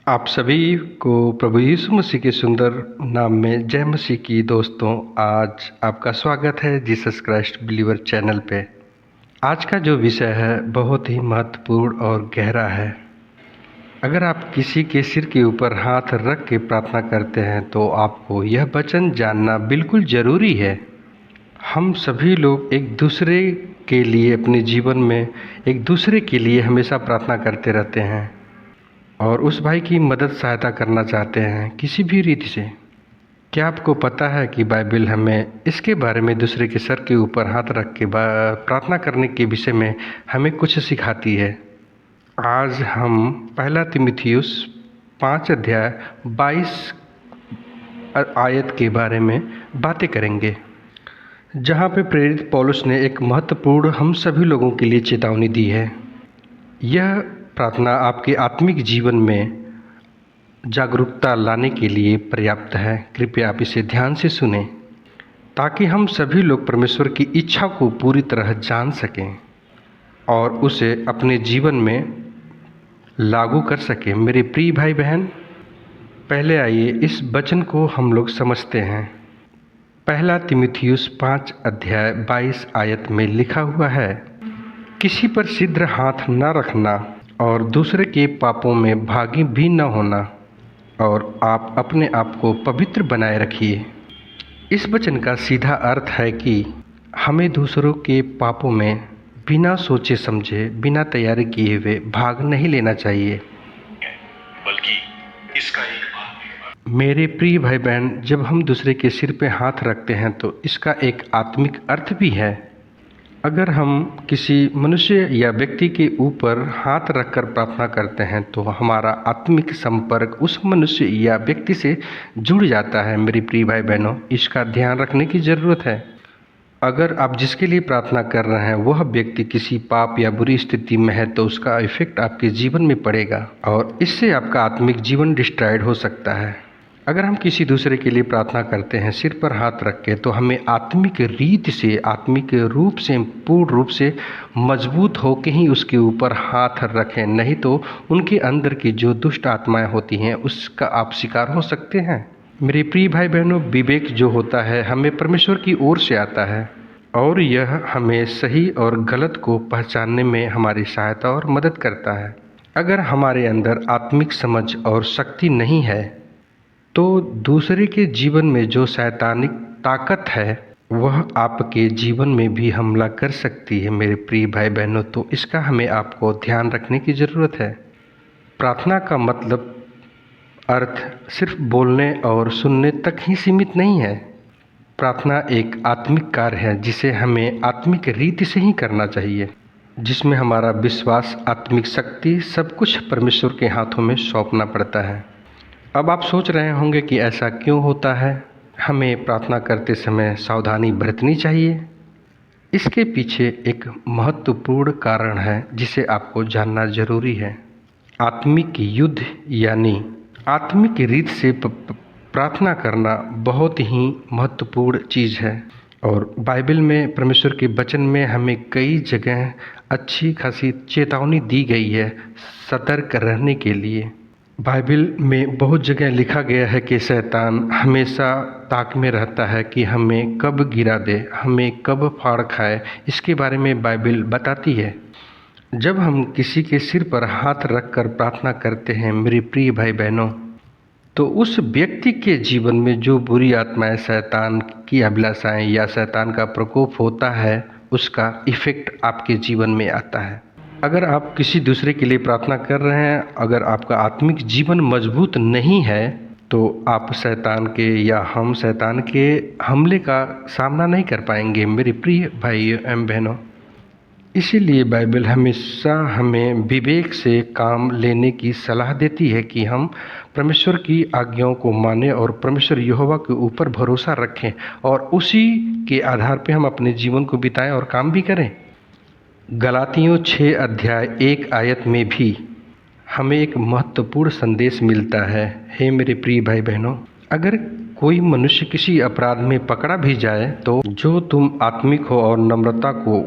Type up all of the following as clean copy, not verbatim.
आप सभी को प्रभु यीशु मसीह के सुंदर नाम में जय मसीह की। दोस्तों, आज आपका स्वागत है जीसस क्राइस्ट बिलीवर चैनल पे। आज का जो विषय है बहुत ही महत्वपूर्ण और गहरा है। अगर आप किसी के सिर के ऊपर हाथ रख के प्रार्थना करते हैं तो आपको यह वचन जानना बिल्कुल ज़रूरी है। हम सभी लोग एक दूसरे के लिए अपने जीवन में एक दूसरे के लिए हमेशा प्रार्थना करते रहते हैं और उस भाई की मदद सहायता करना चाहते हैं किसी भी रीति से। क्या आपको पता है कि बाइबल हमें इसके बारे में दूसरे के सर के ऊपर हाथ रख के प्रार्थना करने के विषय में हमें कुछ सिखाती है। आज हम पहला तीमुथियुस 5 अध्याय 22 आयत के बारे में बातें करेंगे, जहाँ पे प्रेरित पौलुस ने एक महत्वपूर्ण हम सभी लोगों के लिए चेतावनी दी है। यह प्रार्थना आपके आत्मिक जीवन में जागरूकता लाने के लिए पर्याप्त है। कृपया आप इसे ध्यान से सुनें ताकि हम सभी लोग परमेश्वर की इच्छा को पूरी तरह जान सकें और उसे अपने जीवन में लागू कर सकें। मेरे प्रिय भाई बहन, पहले आइए इस वचन को हम लोग समझते हैं। पहला तीमुथियुस 5 अध्याय 22 आयत में लिखा हुआ है, किसी पर छिद्र हाथ न रखना और दूसरे के पापों में भागी भी न होना, और आप अपने आप को पवित्र बनाए रखिए। इस वचन का सीधा अर्थ है कि हमें दूसरों के पापों में बिना सोचे समझे, बिना तैयारी किए हुए भाग नहीं लेना चाहिए, बल्कि इसका एक भाग। मेरे प्रिय भाई बहन, जब हम दूसरे के सिर पे हाथ रखते हैं तो इसका एक आत्मिक अर्थ भी है। अगर हम किसी मनुष्य या व्यक्ति के ऊपर हाथ रखकर प्रार्थना करते हैं तो हमारा आत्मिक संपर्क उस मनुष्य या व्यक्ति से जुड़ जाता है। मेरी प्रिय भाई बहनों, इसका ध्यान रखने की ज़रूरत है। अगर आप जिसके लिए प्रार्थना कर रहे हैं वह व्यक्ति किसी पाप या बुरी स्थिति में है तो उसका इफेक्ट आपके जीवन में पड़ेगा और इससे आपका आत्मिक जीवन डिस्ट्रॉयड हो सकता है। अगर हम किसी दूसरे के लिए प्रार्थना करते हैं सिर पर हाथ रख के, तो हमें आत्मिक रीत से, आत्मिक रूप से, पूर्ण रूप से मजबूत हो के ही उसके ऊपर हाथ रखें, नहीं तो उनके अंदर की जो दुष्ट आत्माएं होती हैं उसका आप शिकार हो सकते हैं। मेरे प्रिय भाई बहनों, विवेक जो होता है हमें परमेश्वर की ओर से आता है और यह हमें सही और गलत को पहचानने में हमारी सहायता और मदद करता है। अगर हमारे अंदर आत्मिक समझ और शक्ति नहीं है तो दूसरे के जीवन में जो शैतानिक ताकत है वह आपके जीवन में भी हमला कर सकती है। मेरे प्रिय भाई बहनों, तो इसका हमें आपको ध्यान रखने की ज़रूरत है। प्रार्थना का मतलब अर्थ सिर्फ बोलने और सुनने तक ही सीमित नहीं है। प्रार्थना एक आत्मिक कार्य है जिसे हमें आत्मिक रीति से ही करना चाहिए, जिसमें हमारा विश्वास, आत्मिक शक्ति, सब कुछ परमेश्वर के हाथों में सौंपना पड़ता है। अब आप सोच रहे होंगे कि ऐसा क्यों होता है, हमें प्रार्थना करते समय सावधानी बरतनी चाहिए। इसके पीछे एक महत्वपूर्ण कारण है जिसे आपको जानना जरूरी है। आत्मिक युद्ध यानी आत्मिक रीत से प्रार्थना करना बहुत ही महत्वपूर्ण चीज़ है और बाइबल में, परमेश्वर के वचन में हमें कई जगह अच्छी खासी चेतावनी दी गई है सतर्क रहने के लिए। बाइबल में बहुत जगह लिखा गया है कि शैतान हमेशा ताक में रहता है कि हमें कब गिरा दे, हमें कब फाड़ खाए। इसके बारे में बाइबल बताती है। जब हम किसी के सिर पर हाथ रखकर प्रार्थना करते हैं मेरे प्रिय भाई बहनों, तो उस व्यक्ति के जीवन में जो बुरी आत्माएं, शैतान की अभिलाषाएं या शैतान का प्रकोप होता है, उसका इफ़ेक्ट आपके जीवन में आता है। अगर आप किसी दूसरे के लिए प्रार्थना कर रहे हैं, अगर आपका आत्मिक जीवन मजबूत नहीं है तो आप शैतान के या हम शैतान के हमले का सामना नहीं कर पाएंगे मेरे प्रिय भाई एवं बहनों। इसीलिए बाइबल हमेशा हमें विवेक से काम लेने की सलाह देती है कि हम परमेश्वर की आज्ञाओं को मानें और परमेश्वर यहोवा के ऊपर भरोसा रखें और उसी के आधार पर हम अपने जीवन को बिताएं और काम भी करें। गलातियों 6 अध्याय 1 आयत में भी हमें एक महत्वपूर्ण संदेश मिलता है। हे मेरे प्रिय भाई बहनों, अगर कोई मनुष्य किसी अपराध में पकड़ा भी जाए तो जो तुम आत्मिक हो और नम्रता को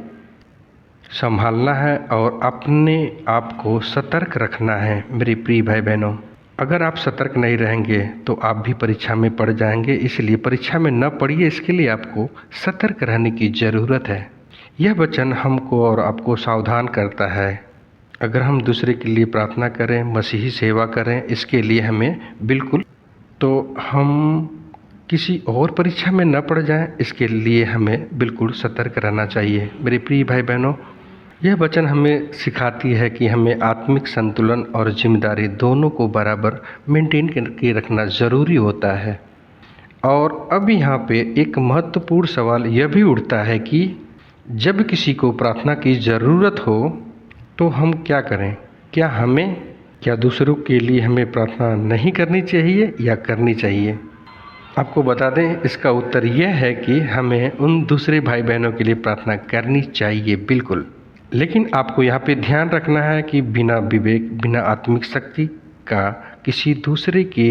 संभालना है और अपने आप को सतर्क रखना है। मेरे प्रिय भाई बहनों, अगर आप सतर्क नहीं रहेंगे तो आप भी परीक्षा में पड़ जाएंगे। इसलिए परीक्षा में न पड़िए, इसके लिए आपको सतर्क रहने की ज़रूरत है। यह वचन हमको और आपको सावधान करता है। अगर हम दूसरे के लिए प्रार्थना करें, मसीही सेवा करें, इसके लिए हमें बिल्कुल, तो हम किसी और परीक्षा में न पड़ जाएं, इसके लिए हमें बिल्कुल सतर्क रहना चाहिए। मेरे प्रिय भाई बहनों, यह वचन हमें सिखाती है कि हमें आत्मिक संतुलन और जिम्मेदारी दोनों को बराबर मेंटेन करके रखना ज़रूरी होता है। और अब यहाँ पे एक महत्वपूर्ण सवाल यह भी उठता है कि जब किसी को प्रार्थना की ज़रूरत हो तो हम क्या करें? क्या दूसरों के लिए हमें प्रार्थना नहीं करनी चाहिए या करनी चाहिए? आपको बता दें, इसका उत्तर यह है कि हमें उन दूसरे भाई बहनों के लिए प्रार्थना करनी चाहिए, बिल्कुल। लेकिन आपको यहाँ पे ध्यान रखना है कि बिना विवेक, बिना आत्मिक शक्ति का किसी दूसरे के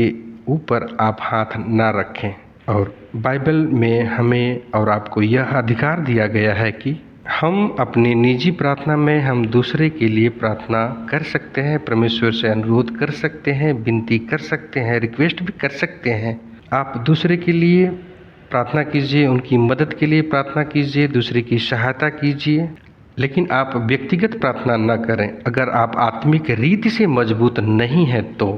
ऊपर आप हाथ ना रखें। और बाइबल में हमें और आपको यह अधिकार दिया गया है कि हम अपनी निजी प्रार्थना में हम दूसरे के लिए प्रार्थना कर सकते हैं, परमेश्वर से अनुरोध कर सकते हैं, विनती कर सकते हैं, रिक्वेस्ट भी कर सकते हैं। आप दूसरे के लिए प्रार्थना कीजिए, उनकी मदद के लिए प्रार्थना कीजिए, दूसरे की सहायता कीजिए, लेकिन आप व्यक्तिगत प्रार्थना न करें। अगर आप आत्मिक रीति से मजबूत नहीं हैं तो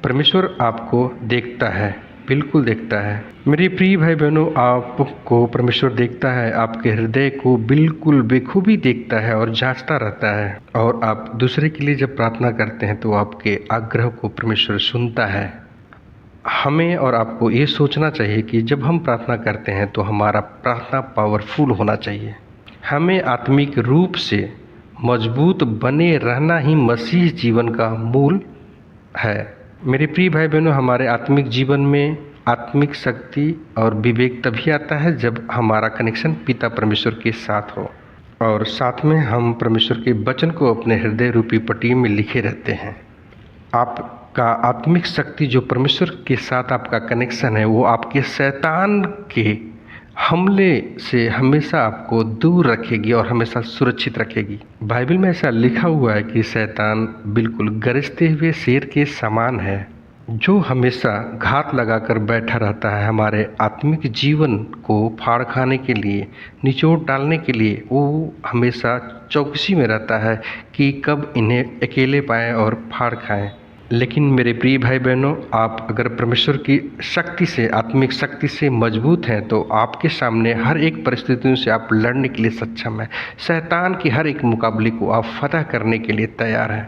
परमेश्वर आपको देखता है, बिल्कुल देखता है। मेरे प्रिय भाई बहनों, आपको परमेश्वर देखता है, आपके हृदय को बिल्कुल बेखूबी देखता है और जांचता रहता है। और आप दूसरे के लिए जब प्रार्थना करते हैं तो आपके आग्रह को परमेश्वर सुनता है। हमें और आपको ये सोचना चाहिए कि जब हम प्रार्थना करते हैं तो हमारा प्रार्थना पावरफुल होना चाहिए। हमें आत्मिक रूप से मजबूत बने रहना ही मसीह जीवन का मूल है। मेरे प्रिय भाई बहनों, हमारे आत्मिक जीवन में आत्मिक शक्ति और विवेक तभी आता है जब हमारा कनेक्शन पिता परमेश्वर के साथ हो और साथ में हम परमेश्वर के वचन को अपने हृदय रूपी पट्टी में लिखे रहते हैं। आपका आत्मिक शक्ति जो परमेश्वर के साथ आपका कनेक्शन है, वो आपके शैतान के हमले से हमेशा आपको दूर रखेगी और हमेशा सुरक्षित रखेगी। बाइबल में ऐसा लिखा हुआ है कि शैतान बिल्कुल गरजते हुए शेर के समान है, जो हमेशा घात लगाकर बैठा रहता है हमारे आत्मिक जीवन को फाड़ खाने के लिए, निचोड़ डालने के लिए। वो हमेशा चौकसी में रहता है कि कब इन्हें अकेले पाएं और फाड़ खाएं। लेकिन मेरे प्रिय भाई बहनों, आप अगर परमेश्वर की शक्ति से, आत्मिक शक्ति से मजबूत हैं तो आपके सामने हर एक परिस्थितियों से आप लड़ने के लिए सक्षम हैं। शैतान की हर एक मुकाबले को आप फतह करने के लिए तैयार हैं।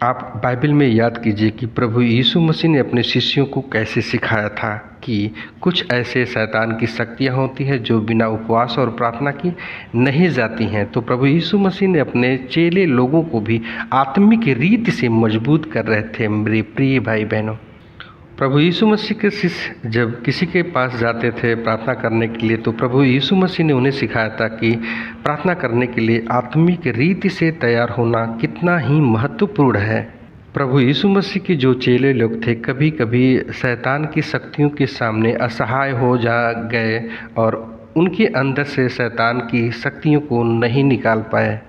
आप बाइबल में याद कीजिए कि प्रभु यीशु मसीह ने अपने शिष्यों को कैसे सिखाया था कि कुछ ऐसे शैतान की शक्तियाँ होती हैं जो बिना उपवास और प्रार्थना की नहीं जाती हैं। तो प्रभु यीशु मसीह ने अपने चेले लोगों को भी आत्मिक रीति से मजबूत कर रहे थे। मेरे प्रिय भाई बहनों, प्रभु यीशु मसीह के शिष्य जब किसी के पास जाते थे प्रार्थना करने के लिए, तो प्रभु यीशु मसीह ने उन्हें सिखाया था कि प्रार्थना करने के लिए आत्मिक रीति से तैयार होना कितना ही महत्वपूर्ण है। प्रभु यीशु मसीह के जो चेले लोग थे, कभी कभी शैतान की शक्तियों के सामने असहाय हो जा गए और उनके अंदर से शैतान की शक्तियों को नहीं निकाल पाए।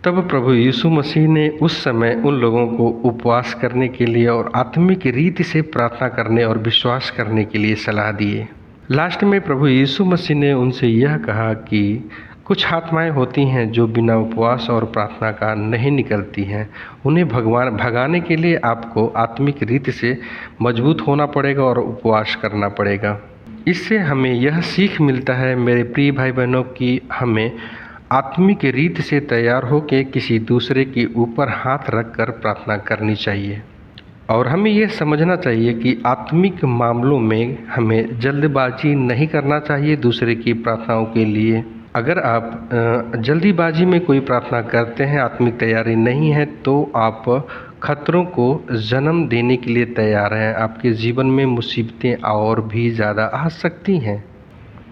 तब प्रभु यीशु मसीह ने उस समय उन लोगों को उपवास करने के लिए और आत्मिक रीति से प्रार्थना करने और विश्वास करने के लिए सलाह दिए। लास्ट में प्रभु यीशु मसीह ने उनसे यह कहा कि कुछ आत्माएं होती हैं जो बिना उपवास और प्रार्थना का नहीं निकलती हैं। उन्हें भगाने के लिए आपको आत्मिक रीति से मजबूत होना पड़ेगा और उपवास करना पड़ेगा। इससे हमें यह सीख मिलता है मेरे प्रिय भाई बहनों कि हमें आत्मिक रीति से तैयार होकर किसी दूसरे के ऊपर हाथ रखकर प्रार्थना करनी चाहिए। और हमें यह समझना चाहिए कि आत्मिक मामलों में हमें जल्दबाजी नहीं करना चाहिए दूसरे की प्रार्थनाओं के लिए। अगर आप जल्दीबाजी में कोई प्रार्थना करते हैं, आत्मिक तैयारी नहीं है, तो आप खतरों को जन्म देने के लिए तैयार हैं। आपके जीवन में मुसीबतें और भी ज़्यादा आ सकती हैं।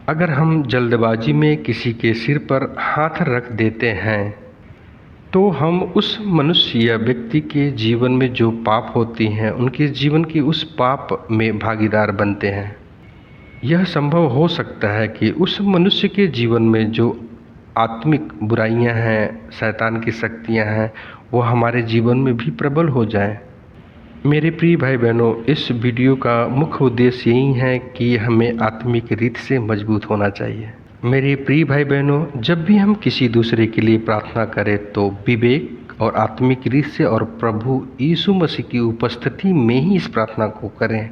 अगर हम जल्दबाजी में किसी के सिर पर हाथ रख देते हैं तो हम उस मनुष्य या व्यक्ति के जीवन में जो पाप होती हैं, उनके जीवन की उस पाप में भागीदार बनते हैं। यह संभव हो सकता है कि उस मनुष्य के जीवन में जो आत्मिक बुराइयां हैं, शैतान की शक्तियां हैं, वो हमारे जीवन में भी प्रबल हो जाएं। मेरे प्रिय भाई बहनों, इस वीडियो का मुख्य उद्देश्य यही है कि हमें आत्मिक रीत से मजबूत होना चाहिए। मेरे प्रिय भाई बहनों, जब भी हम किसी दूसरे के लिए प्रार्थना करें तो विवेक और आत्मिक रीत से और प्रभु यीशु मसीह की उपस्थिति में ही इस प्रार्थना को करें।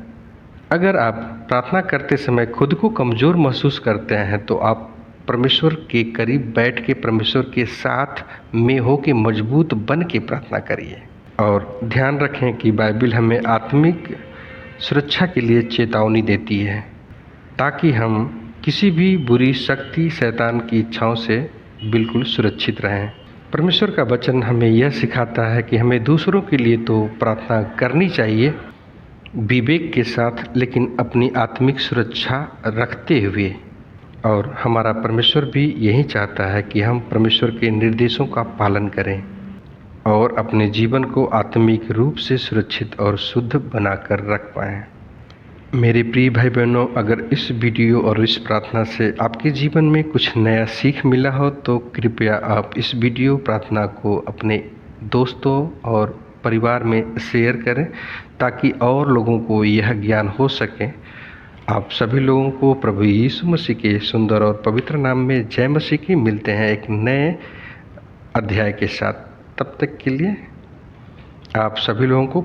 अगर आप प्रार्थना करते समय खुद को कमज़ोर महसूस करते हैं तो आप परमेश्वर के करीब बैठ के परमेश्वर के साथ में हो के मजबूत बन के प्रार्थना करिए। और ध्यान रखें कि बाइबल हमें आत्मिक सुरक्षा के लिए चेतावनी देती है ताकि हम किसी भी बुरी शक्ति शैतान की इच्छाओं से बिल्कुल सुरक्षित रहें। परमेश्वर का वचन हमें यह सिखाता है कि हमें दूसरों के लिए तो प्रार्थना करनी चाहिए विवेक के साथ, लेकिन अपनी आत्मिक सुरक्षा रखते हुए। और हमारा परमेश्वर भी यही चाहता है कि हम परमेश्वर के निर्देशों का पालन करें और अपने जीवन को आत्मिक रूप से सुरक्षित और शुद्ध बनाकर रख पाएं। मेरे प्रिय भाई बहनों, अगर इस वीडियो और इस प्रार्थना से आपके जीवन में कुछ नया सीख मिला हो तो कृपया आप इस वीडियो प्रार्थना को अपने दोस्तों और परिवार में शेयर करें ताकि और लोगों को यह ज्ञान हो सके। आप सभी लोगों को प्रभु यीशु मसीह के सुंदर और पवित्र नाम में जय मसीह की। मिलते हैं एक नए अध्याय के साथ। तब तक के लिए आप सभी लोगों को